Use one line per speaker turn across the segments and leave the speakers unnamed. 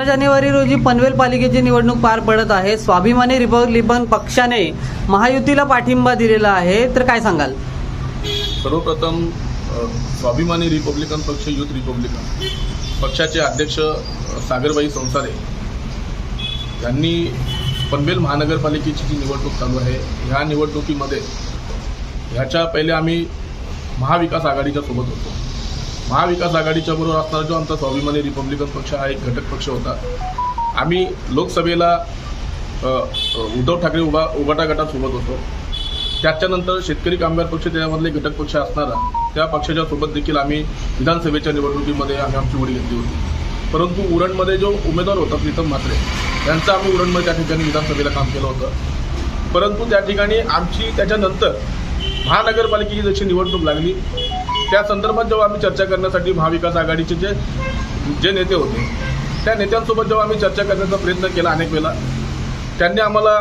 जानेवारी रोजी पनवेल पालिकेची निवडणूक पार पडत आहे। स्वाभिमानी रिपब्लिकन पक्षाने महायुतीला पाठिंबा दिलेला आहे, तर काय सांगाल?
सर्वप्रथम स्वाभिमानी रिपब्लिकन पक्ष युथ रिपब्लिकन पक्षाचे अध्यक्ष सागरबाई संसारे यांनी पनवेल महानगरपालिकेची जी निवडणूक चालू आहे ह्या निवडणुकीमध्ये ह्याच्या पहिले आम्ही महाविकास आघाडीच्या सोबत होतो। महाविकास आघाडीच्या बरोबर असणारा जो आमचा स्वाभिमानी रिपब्लिकन पक्ष हा एक घटक पक्ष होता। आम्ही लोकसभेला उद्धव ठाकरे उभाटा गटासोबत होतो। त्याच्यानंतर शेतकरी कामगार पक्ष त्यामधले घटक पक्ष असणारा त्या पक्षाच्या सोबत देखील आम्ही विधानसभेच्या निवडणुकीमध्ये आमची उडी घेतली होती। परंतु उरणमध्ये जो उमेदवार होता प्रीतम म्हात्रे यांचं आम्ही उरणमध्ये त्या ठिकाणी विधानसभेला काम केलं होतं। परंतु त्या ठिकाणी आमची त्याच्यानंतर महानगरपालिकेची जशी निवडणूक लागली त्या संदर्भात जेव्हा आम्ही चर्चा करण्यासाठी महाविकास आघाडीचे जे नेते होते त्या नेत्यांसोबत जेव्हा आम्ही चर्चा करण्याचा प्रयत्न केला अनेक वेळा, त्यांनी आम्हाला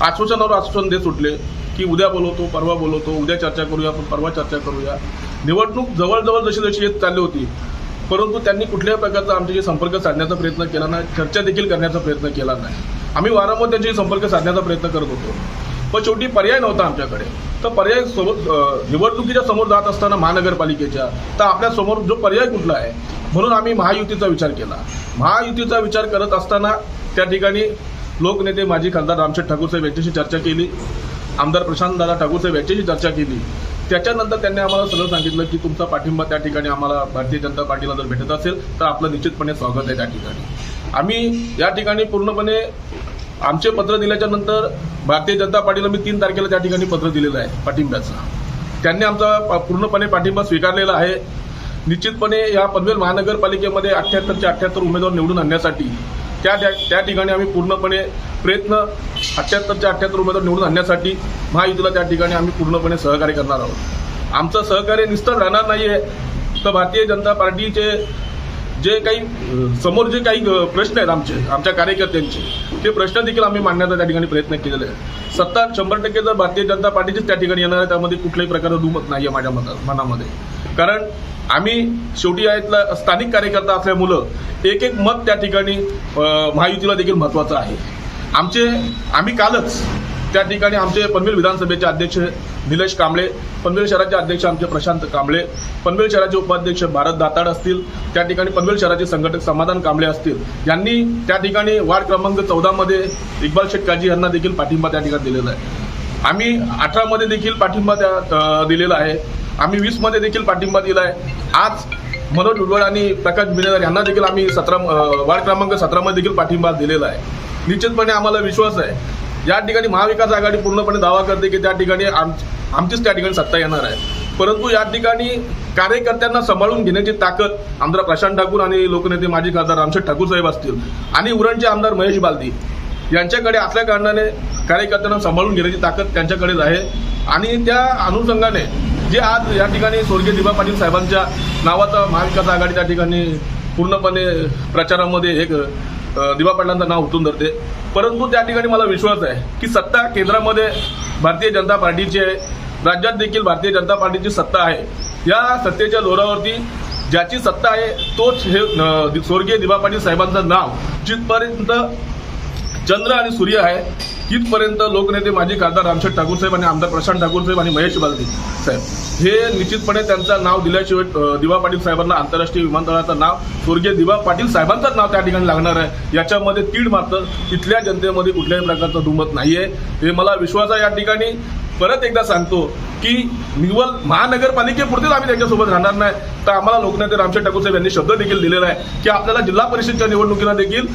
आश्वासनावर आश्वासन देत सुटले की उद्या बोलवतो, परवा बोलवतो, उद्या चर्चा करूया, परवा चर्चा करूया। निवडणूक जवळजवळ जशी जशी येत चालली होती, परंतु त्यांनी कुठल्याही प्रकारचा आमच्याशी संपर्क साधण्याचा प्रयत्न केला नाही, चर्चा देखील करण्याचा प्रयत्न केला नाही। आम्ही वारंवार त्यांच्याशी संपर्क साधण्याचा प्रयत्न करत होतो, पण शेवटी पर्याय नव्हता आमच्याकडे। तर पर्याय सोबत निवडणुकीच्या समोर जात असताना महानगरपालिकेच्या तर आपल्या समोर जो पर्याय कुठला आहे म्हणून आम्ही महायुतीचा विचार केला। महायुतीचा विचार करत असताना त्या ठिकाणी लोकनेते माजी खासदार रामशेठ ठाकूरसाहेब यांच्याशी चर्चा केली, आमदार प्रशांतदादा ठाकूरसाहेब यांच्याशी चर्चा केली। त्याच्यानंतर त्यांनी आम्हाला सगळं सांगितलं की तुमचा पाठिंबा त्या ठिकाणी आम्हाला भारतीय जनता पार्टीला जर भेटत असेल तर आपलं निश्चितपणे स्वागत आहे। त्या ठिकाणी आम्ही या ठिकाणी पूर्णपणे आमचे पत्र दिल्याच्या नंतर भारतीय जनता पार्टीला मी 3 तारखेला त्या ठिकाणी पत्र दिलेलं आहे पाठिंब्याचं। त्यांनी आमचा पूर्णपणे पाठिंबा स्वीकारलेला आहे। निश्चितपणे या पनवेल महानगरपालिकेमध्ये 78चे 78 उमेदवार निवडून आणण्यासाठी त्या ठिकाणी आम्ही पूर्णपणे प्रयत्न 78चे 78 उमेदवार निवडून आणण्यासाठी महायुतीला त्या ठिकाणी आम्ही पूर्णपणे सहकार्य करणार आहोत। आमचं सहकार्य निस्तर राहणार नाही आहे। तर भारतीय जनता पार्टीचे जे काही समोर जे काही प्रश्न आहेत आमच्या कार्यकर्त्यांचे ते प्रश्न देखील आम्ही मांडण्याचा त्या ठिकाणी प्रयत्न केलेला आहे। सत्ता 100% जर भारतीय जनता पार्टीचीच त्या ठिकाणी येणार आहे त्यामध्ये कुठल्याही प्रकारचं दुमत नाही आहे माझ्या मनामध्ये। कारण आम्ही शेवटी यातला स्थानिक कार्यकर्ता असल्यामुळं एक मत त्या ठिकाणी महायुतीला देखील महत्त्वाचं आहे। आम्ही कालच त्या ठिकाणी आमचे पनवेल विधानसभेचे अध्यक्ष निलेश कांबळे, पनवेल शहराचे अध्यक्ष आमचे प्रशांत कांबळे, पनवेल शहराचे उपाध्यक्ष भारत दाताड असतील, त्या ठिकाणी पनवेल शहराचे संघटक समाधान कांबळे असतील, यांनी त्या ठिकाणी वार्ड क्रमांक 14 मध्ये इक्बाल शेख काजी यांना देखील पाठिंबा त्या ठिकाणी दिलेला आहे। आम्ही 18 मध्ये देखील पाठिंबा दिलेला आहे। आम्ही 20 मध्ये देखील पाठिंबा दिला आहे। आज मनोज उडवळ आणि प्रकाश बिनेदार यांना देखील आम्ही वार्ड क्रमांक 17 मध्ये देखील पाठिंबा दिलेला आहे। निश्चितपणे आम्हाला विश्वास आहे या ठिकाणी महाविकास आघाडी पूर्णपणे दावा करते की त्या ठिकाणी आमचीच त्या ठिकाणी सत्ता येणार आहे। परंतु या ठिकाणी कार्यकर्त्यांना सांभाळून घेण्याची ताकद आमदार प्रशांत ठाकूर आणि लोकनेते माजी खासदार रामशेठ ठाकूर साहेब असतील आणि उरणचे आमदार महेश बालदी यांच्याकडे असल्या कारणाने कार्यकर्त्यांना सांभाळून घेण्याची ताकद त्यांच्याकडेच आहे। आणि त्या अनुषंगाने जे आज या ठिकाणी स्वर्गीय दिबा पाटील साहेबांच्या नावाचा महाविकास आघाडी त्या ठिकाणी पूर्णपणे प्रचारामध्ये एक दिबा पाटलांचं नाव उठून धरते। परंतु त्या ठिकाणी मला विश्वास आहे की सत्ता केंद्रामध्ये भारतीय जनता पार्टीची आहे, राज्यात देखील भारतीय जनता पार्टीची सत्ता आहे। या सत्तेच्या जोरावरती ज्याची सत्ता आहे तोच हे स्वर्गीय दिबा पाटील साहेबांचं नाव जिथपर्यंत चंद्र आणि सूर्य आहे तिथपर्यंत लोकनेते माजी खासदार रामशेठ ठाकूर साहेब आणि आमदार प्रशांत ठाकूर साहेब आणि महेश बालदी साहेब हे निश्चितपणे त्यांचं नाव दिल्याशिवाय दिबा पाटील साहेबांना आंतरराष्ट्रीय विमानतळाचं नाव स्वर्गीय दिबा पाटील साहेबांचंच नाव त्या ठिकाणी लागणार आहे। याच्यामध्ये तीड मात्र तिथल्या जनतेमध्ये कुठल्याही प्रकारचं दुमत नाही आहे, हे मला विश्वास आहे। या ठिकाणी परत एकदा सांगतो की निवड महानगरपालिकेपुरतेच आम्ही त्यांच्यासोबत राहणार नाही, तर आम्हाला लोकनेते रामशेठ ठाकूर साहेब यांनी शब्द देखील दिलेला आहे की आपल्याला जिल्हा परिषदच्या निवडणुकीला देखील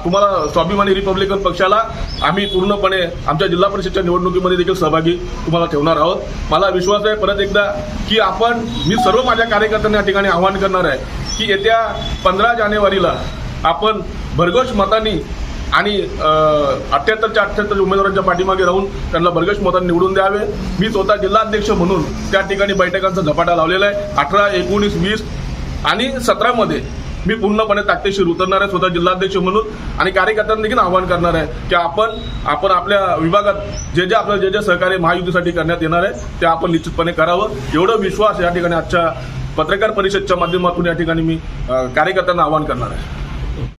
तुम्हाला स्वाभिमानी रिपब्लिकन पक्षाला आम्ही पूर्णपणे आमच्या जिल्हा परिषदच्या निवडणुकीमध्ये देखील सहभागी तुम्हाला ठेवणार आहोत। मला विश्वास आहे परत एकदा की मी सर्व माझ्या कार्यकर्त्यांना या ठिकाणी आवाहन करणार आहे की येत्या 15 जानेवारीला आपण भरघोस मतांनी आणि 78च्या 78 उमेदवारांच्या पाठीमागे राहून त्यांना भरघोस मतांनी निवडून द्यावे। मी स्वतः जिल्हाध्यक्ष म्हणून त्या ठिकाणी बैठकांचा झपाटा लावलेला आहे। 18, 19, 20 आणि 17 मध्ये मी पूर्णपणे ताकदीशीर उतरणार आहे स्वतः जिल्हाध्यक्ष म्हणून आणि कार्यकर्त्यांना देखील आवाहन करणार आहे की आपण आपल्या विभागात जे आपलं जे सहकार्य महायुतीसाठी करण्यात येणार आहे ते आपण निश्चितपणे करावं, एवढं विश्वास या ठिकाणी आजच्या पत्रकार परिषदेच्या माध्यमातून या ठिकाणी मी कार्यकर्त्यांना आवाहन करणार आहे।